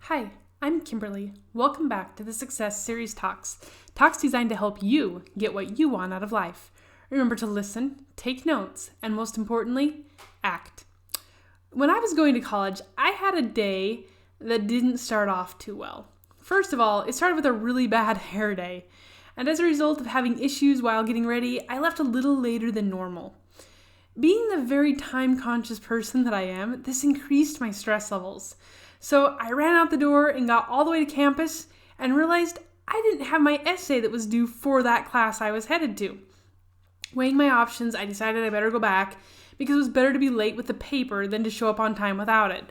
Hi, I'm Kimberly. Welcome back to the Success Series Talks designed to help you get what you want out of life. Remember to listen, take notes, and most importantly, act. When I was going to college, I had a day that didn't start off too well. First of all, it started with a really bad hair day, and as a result of having issues while getting ready, I left a little later than normal. Being the very time-conscious person that I am, this increased my stress levels. So I ran out the door and got all the way to campus and realized I didn't have my essay that was due for that class I was headed to. Weighing my options, I decided I better go back because it was better to be late with the paper than to show up on time without it.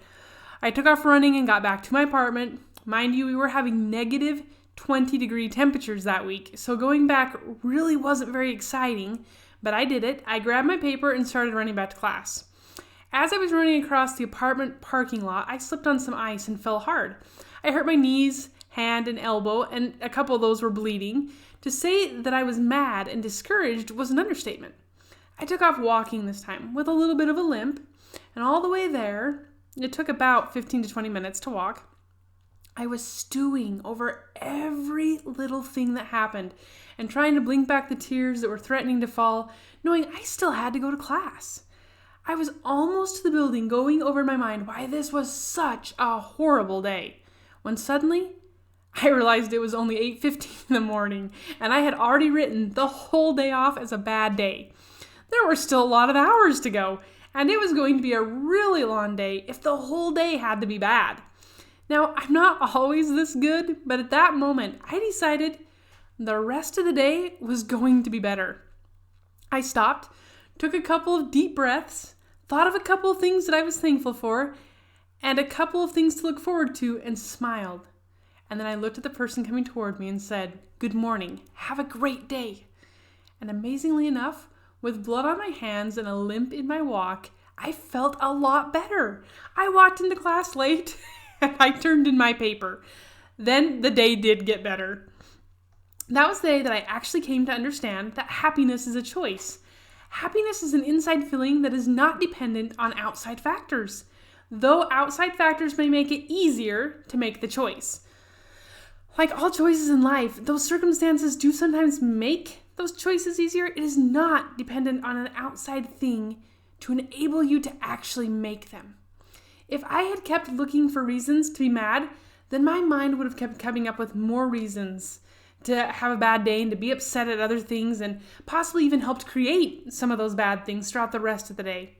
I took off running and got back to my apartment. Mind you, we were having negative 20-degree temperatures that week, so going back really wasn't very exciting, but I did it. I grabbed my paper and started running back to class. As I was running across the apartment parking lot, I slipped on some ice and fell hard. I hurt my knees, hand, and elbow, and a couple of those were bleeding. To say that I was mad and discouraged was an understatement. I took off walking this time with a little bit of a limp, and all the way there, it took about 15 to 20 minutes to walk. I was stewing over every little thing that happened and trying to blink back the tears that were threatening to fall, knowing I still had to go to class. I was almost to the building going over in my mind why this was such a horrible day, when suddenly I realized it was only 8:15 in the morning and I had already written the whole day off as a bad day. There were still a lot of hours to go, and it was going to be a really long day if the whole day had to be bad. Now, I'm not always this good, but at that moment, I decided the rest of the day was going to be better. I stopped, took a couple of deep breaths, thought of a couple of things that I was thankful for, and a couple of things to look forward to, and smiled. And then I looked at the person coming toward me and said, "Good morning, have a great day." And amazingly enough, with blood on my hands and a limp in my walk, I felt a lot better. I walked into class late and I turned in my paper. Then the day did get better. That was the day that I actually came to understand that happiness is a choice. Happiness is an inside feeling that is not dependent on outside factors, though outside factors may make it easier to make the choice. Like all choices in life, those circumstances do sometimes make those choices easier. It is not dependent on an outside thing to enable you to actually make them. If I had kept looking for reasons to be mad, then my mind would have kept coming up with more reasons to have a bad day and to be upset at other things, and possibly even helped create some of those bad things throughout the rest of the day.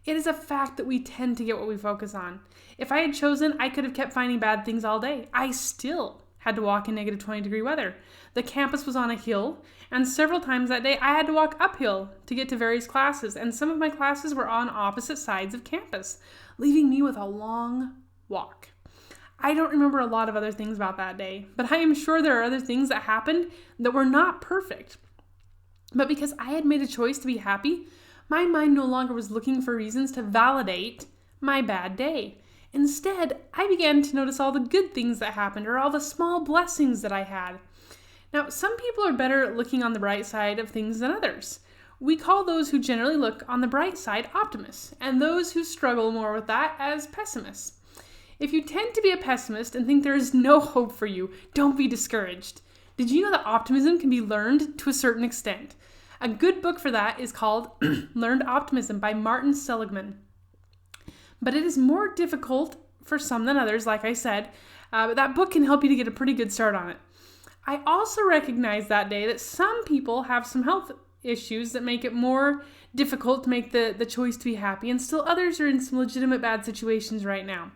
It is a fact that we tend to get what we focus on. If I had chosen, I could have kept finding bad things all day. I still had to walk in negative 20-degree weather. The campus was on a hill, and several times that day I had to walk uphill to get to various classes, and some of my classes were on opposite sides of campus, leaving me with a long walk. I don't remember a lot of other things about that day, but I am sure there are other things that happened that were not perfect. But because I had made a choice to be happy, my mind no longer was looking for reasons to validate my bad day. Instead, I began to notice all the good things that happened, or all the small blessings that I had. Now, some people are better at looking on the bright side of things than others. We call those who generally look on the bright side optimists, and those who struggle more with that as pessimists. If you tend to be a pessimist and think there is no hope for you, don't be discouraged. Did you know that optimism can be learned to a certain extent? A good book for that is called Learned Optimism by Martin Seligman. But it is more difficult for some than others, like I said, but that book can help you to get a pretty good start on it. I also recognize that day that some people have some health issues that make it more difficult to make the choice to be happy, and still others are in some legitimate bad situations right now,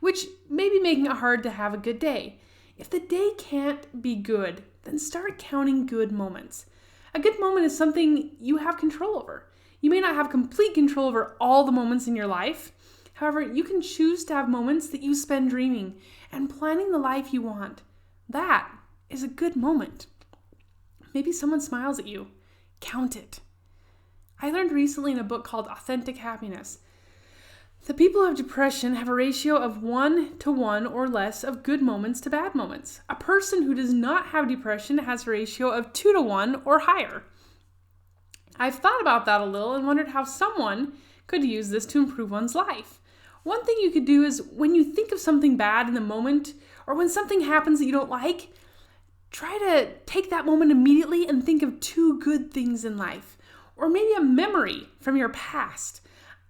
which may be making it hard to have a good day. If the day can't be good, then start counting good moments. A good moment is something you have control over. You may not have complete control over all the moments in your life. However, you can choose to have moments that you spend dreaming and planning the life you want. That is a good moment. Maybe someone smiles at you. Count it. I learned recently in a book called Authentic Happiness that people who have depression have a ratio of 1-to-1 or less of good moments to bad moments. A person who does not have depression has a ratio of 2-to-1 or higher. I've thought about that a little and wondered how someone could use this to improve one's life. One thing you could do is when you think of something bad in the moment, or when something happens that you don't like, try to take that moment immediately and think of 2 good things in life, or maybe a memory from your past.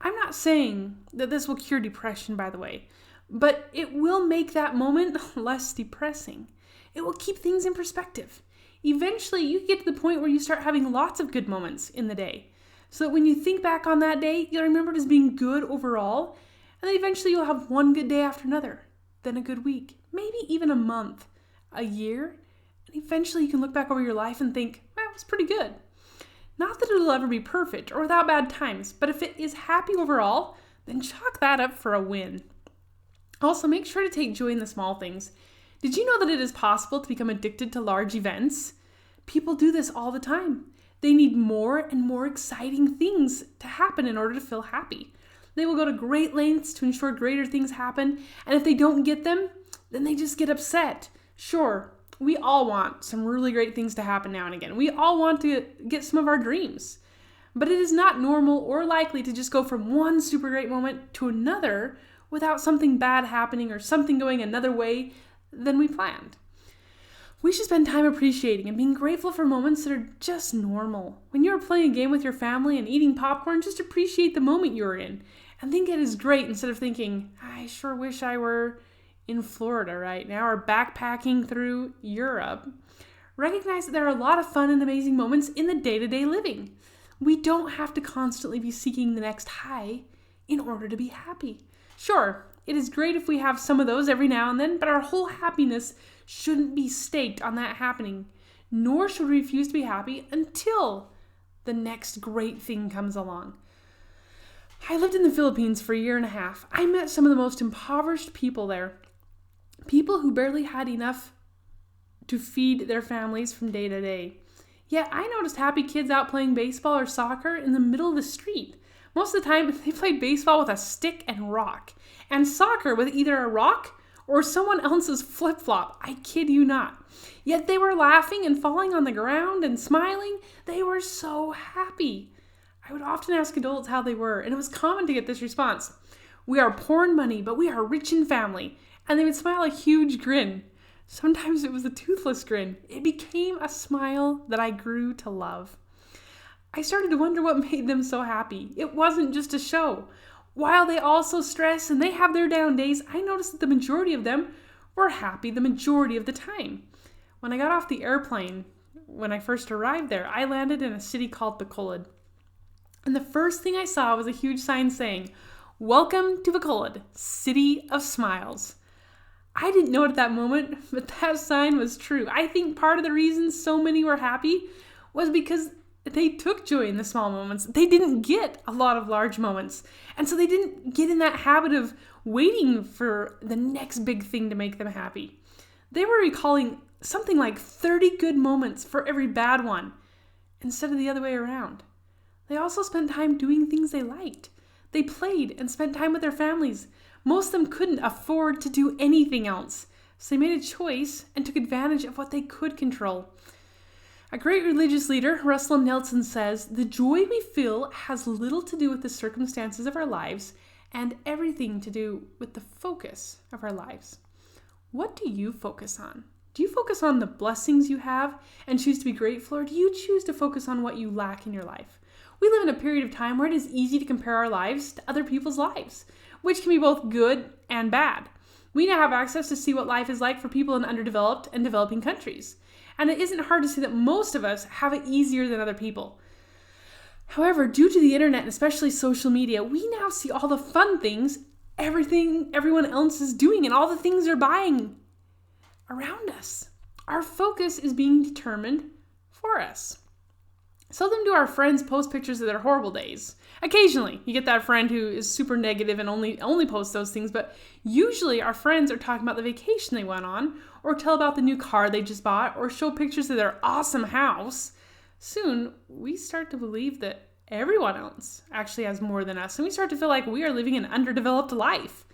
I'm not saying that this will cure depression, by the way, but it will make that moment less depressing. It will keep things in perspective. Eventually, you get to the point where you start having lots of good moments in the day, so that when you think back on that day, you'll remember it as being good overall, and then eventually you'll have one good day after another, then a good week, maybe even a month, a year, and eventually you can look back over your life and think, well, it was pretty good. Not that it'll ever be perfect or without bad times, but if it is happy overall, then chalk that up for a win. Also, make sure to take joy in the small things. Did you know that it is possible to become addicted to large events? People do this all the time. They need more and more exciting things to happen in order to feel happy. They will go to great lengths to ensure greater things happen, and if they don't get them, then they just get upset. Sure, we all want some really great things to happen now and again. We all want to get some of our dreams. But it is not normal or likely to just go from one super great moment to another without something bad happening or something going another way than we planned. We should spend time appreciating and being grateful for moments that are just normal. When you're playing a game with your family and eating popcorn, just appreciate the moment you're in and think it is great instead of thinking, I sure wish I were in Florida right now or backpacking through Europe. Recognize that there are a lot of fun and amazing moments in the day-to-day living. We don't have to constantly be seeking the next high in order to be happy. Sure, it is great if we have some of those every now and then, but our whole happiness shouldn't be staked on that happening, nor should we refuse to be happy until the next great thing comes along. I lived in the Philippines for a year and a half. I met some of the most impoverished people there. People who barely had enough to feed their families from day to day. Yet I noticed happy kids out playing baseball or soccer in the middle of the street. Most of the time, they played baseball with a stick and rock, and soccer with either a rock or someone else's flip-flop. I kid you not. Yet they were laughing and falling on the ground and smiling. They were so happy. I would often ask adults how they were, and it was common to get this response. We are poor in money, but we are rich in family. And they would smile a huge grin. Sometimes it was a toothless grin. It became a smile that I grew to love. I started to wonder what made them so happy. It wasn't just a show. While they also stress and they have their down days, I noticed that the majority of them were happy the majority of the time. When I got off the airplane, when I first arrived there, I landed in a city called Bacolod. And the first thing I saw was a huge sign saying, "Welcome to Bacolod, City of Smiles." I didn't know it at that moment, but that sign was true. I think part of the reason so many were happy was because they took joy in the small moments. They didn't get a lot of large moments. And so they didn't get in that habit of waiting for the next big thing to make them happy. They were recalling something like 30 good moments for every bad one, instead of the other way around. They also spent time doing things they liked. They played and spent time with their families. Most of them couldn't afford to do anything else, so they made a choice and took advantage of what they could control. A great religious leader, Russell Nelson, says, "The joy we feel has little to do with the circumstances of our lives and everything to do with the focus of our lives." What do you focus on? Do you focus on the blessings you have and choose to be grateful, or do you choose to focus on what you lack in your life? We live in a period of time where it is easy to compare our lives to other people's lives, which can be both good and bad. We now have access to see what life is like for people in underdeveloped and developing countries. And it isn't hard to see that most of us have it easier than other people. However, due to the internet and especially social media, we now see all the fun things, everything everyone else is doing, and all the things they're buying around us. Our focus is being determined for us. Seldom do our friends post pictures of their horrible days. Occasionally, you get that friend who is super negative and only posts those things, but usually our friends are talking about the vacation they went on, or tell about the new car they just bought, or show pictures of their awesome house. Soon, we start to believe that everyone else actually has more than us, and we start to feel like we are living an underdeveloped life.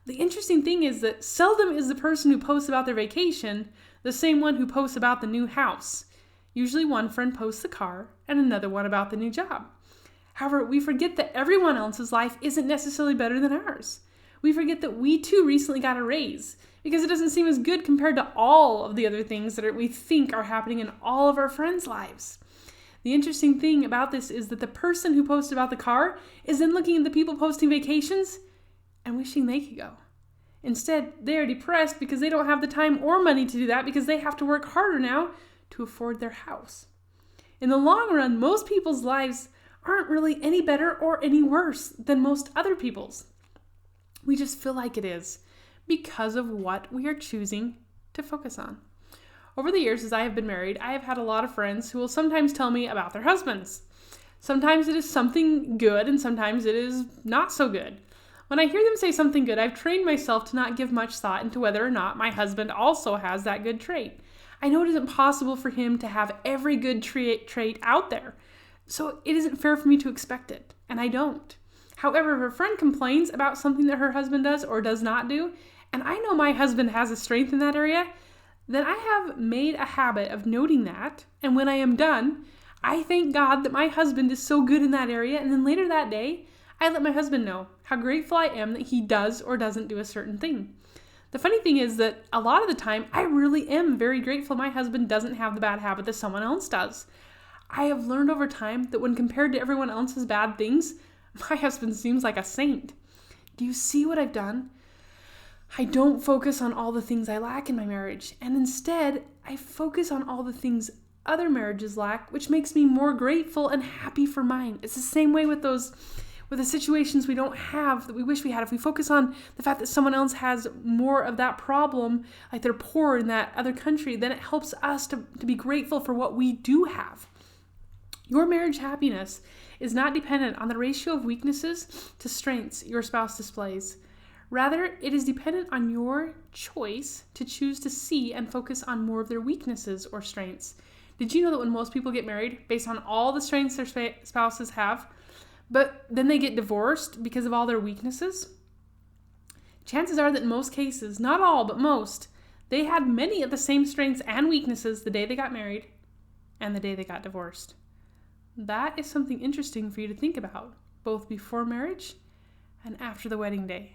The interesting thing is that seldom is the person who posts about their vacation the same one who posts about the new house. Usually one friend posts the car and another one about the new job. However, we forget that everyone else's life isn't necessarily better than ours. We forget that we too recently got a raise because it doesn't seem as good compared to all of the other things that we think are happening in all of our friends' lives. The interesting thing about this is that the person who posted about the car is then looking at the people posting vacations and wishing they could go. Instead, they are depressed because they don't have the time or money to do that because they have to work harder now to afford their house. In the long run, most people's lives aren't really any better or any worse than most other people's. We just feel like it is because of what we are choosing to focus on. Over the years, as I have been married, I have had a lot of friends who will sometimes tell me about their husbands. Sometimes it is something good and sometimes it is not so good. When I hear them say something good, I've trained myself to not give much thought into whether or not my husband also has that good trait. I know it isn't possible for him to have every good trait out there, so it isn't fair for me to expect it, and I don't. However, if a friend complains about something that her husband does or does not do, and I know my husband has a strength in that area, then I have made a habit of noting that, and when I am done, I thank God that my husband is so good in that area, and then later that day, I let my husband know how grateful I am that he does or doesn't do a certain thing. The funny thing is that a lot of the time, I really am very grateful my husband doesn't have the bad habit that someone else does. I have learned over time that when compared to everyone else's bad things, my husband seems like a saint. Do you see what I've done? I don't focus on all the things I lack in my marriage, and instead, I focus on all the things other marriages lack, which makes me more grateful and happy for mine. It's the same way with the situations we don't have that we wish we had. If we focus on the fact that someone else has more of that problem, like they're poor in that other country, then it helps us to be grateful for what we do have. Your marriage happiness is not dependent on the ratio of weaknesses to strengths your spouse displays. Rather, it is dependent on your choice to choose to see and focus on more of their weaknesses or strengths. Did you know that when most people get married based on all the strengths their spouses have, but then they get divorced because of all their weaknesses? Chances are that in most cases, not all, but most, they had many of the same strengths and weaknesses the day they got married and the day they got divorced. That is something interesting for you to think about, both before marriage and after the wedding day.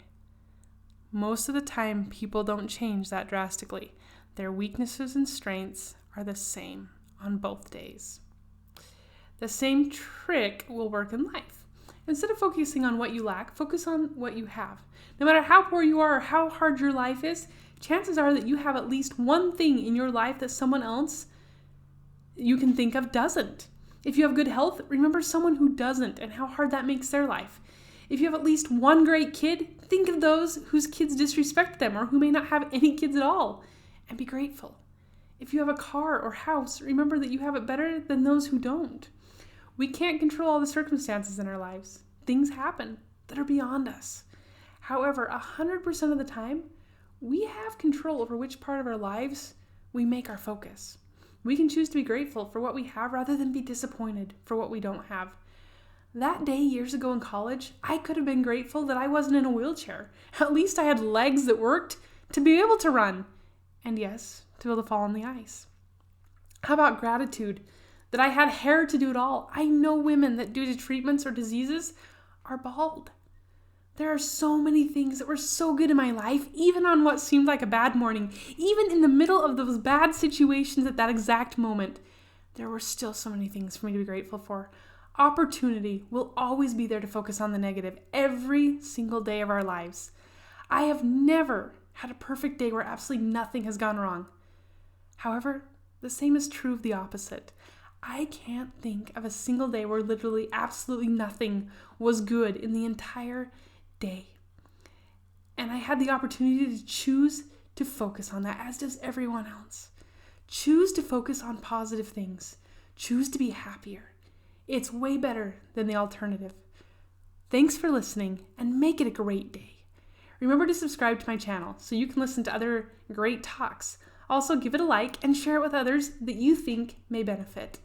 Most of the time, people don't change that drastically. Their weaknesses and strengths are the same on both days. The same trick will work in life. Instead of focusing on what you lack, focus on what you have. No matter how poor you are or how hard your life is, chances are that you have at least one thing in your life that someone else you can think of doesn't. If you have good health, remember someone who doesn't and how hard that makes their life. If you have at least one great kid, think of those whose kids disrespect them or who may not have any kids at all, and be grateful. If you have a car or house, remember that you have it better than those who don't. We can't control all the circumstances in our lives. Things happen that are beyond us. However, 100% of the time, we have control over which part of our lives we make our focus. We can choose to be grateful for what we have rather than be disappointed for what we don't have. That day years ago in college, I could have been grateful that I wasn't in a wheelchair. At least I had legs that worked to be able to run. And yes, to be able to fall on the ice. How about gratitude? That I had hair to do it all. I know women that due to treatments or diseases are bald. There are so many things that were so good in my life, even on what seemed like a bad morning, even in the middle of those bad situations at that exact moment. There were still so many things for me to be grateful for. Opportunity will always be there to focus on the negative every single day of our lives. I have never had a perfect day where absolutely nothing has gone wrong. However, the same is true of the opposite. I can't think of a single day where literally absolutely nothing was good in the entire day. And I had the opportunity to choose to focus on that, as does everyone else. Choose to focus on positive things. Choose to be happier. It's way better than the alternative. Thanks for listening, and make it a great day. Remember to subscribe to my channel so you can listen to other great talks. Also, give it a like and share it with others that you think may benefit.